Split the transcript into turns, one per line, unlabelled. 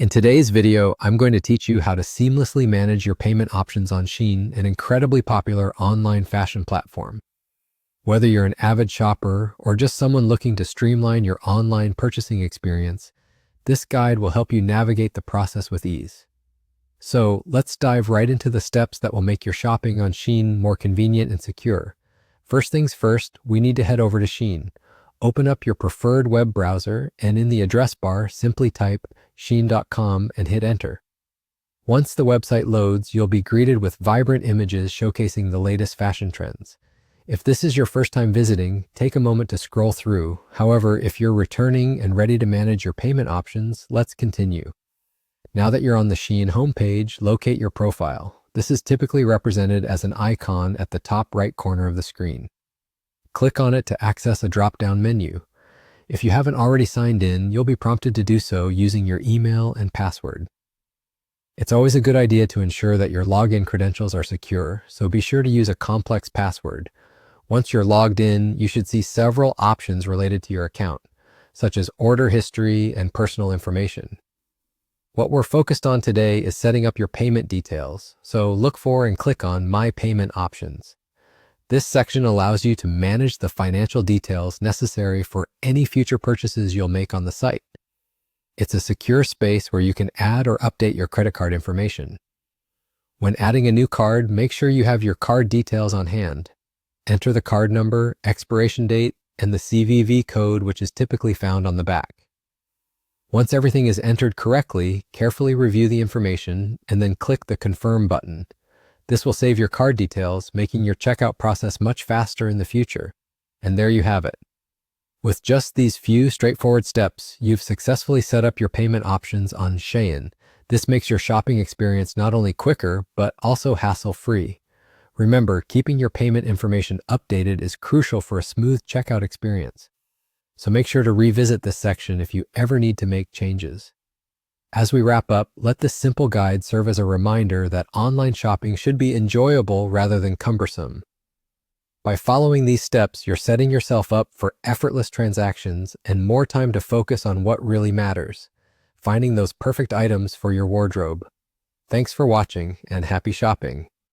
In today's video, I'm going to teach you how to seamlessly manage your payment options on Shein, an incredibly popular online fashion platform. Whether you're an avid shopper or just someone looking to streamline your online purchasing experience, this guide will help you navigate the process with ease. So let's dive right into the steps that will make your shopping on Shein more convenient and secure. First things first, we need to head over to Shein. Open up your preferred web browser and in the address bar, simply type shein.com and hit enter. Once the website loads, you'll be greeted with vibrant images showcasing the latest fashion trends. If this is your first time visiting, take a moment to scroll through. However, if you're returning and ready to manage your payment options, let's continue. Now that you're on the Shein homepage, locate your profile. This is typically represented as an icon at the top right corner of the screen. Click on it to access a drop-down menu. If you haven't already signed in, you'll be prompted to do so using your email and password. It's always a good idea to ensure that your login credentials are secure, so be sure to use a complex password. Once you're logged in, you should see several options related to your account, such as order history and personal information. What we're focused on today is setting up your payment details, so look for and click on My Payment Options. This section allows you to manage the financial details necessary for any future purchases you'll make on the site. It's a secure space where you can add or update your credit card information. When adding a new card, make sure you have your card details on hand. Enter the card number, expiration date, and the CVV code, which is typically found on the back. Once everything is entered correctly, carefully review the information and then click the Confirm button. This will save your card details, making your checkout process much faster in the future. And there you have it. With just these few straightforward steps, you've successfully set up your payment options on Shein. This makes your shopping experience not only quicker, but also hassle-free. Remember, keeping your payment information updated is crucial for a smooth checkout experience. So make sure to revisit this section if you ever need to make changes. As we wrap up, let this simple guide serve as a reminder that online shopping should be enjoyable rather than cumbersome. By following these steps, you're setting yourself up for effortless transactions and more time to focus on what really matters, finding those perfect items for your wardrobe. Thanks for watching and happy shopping.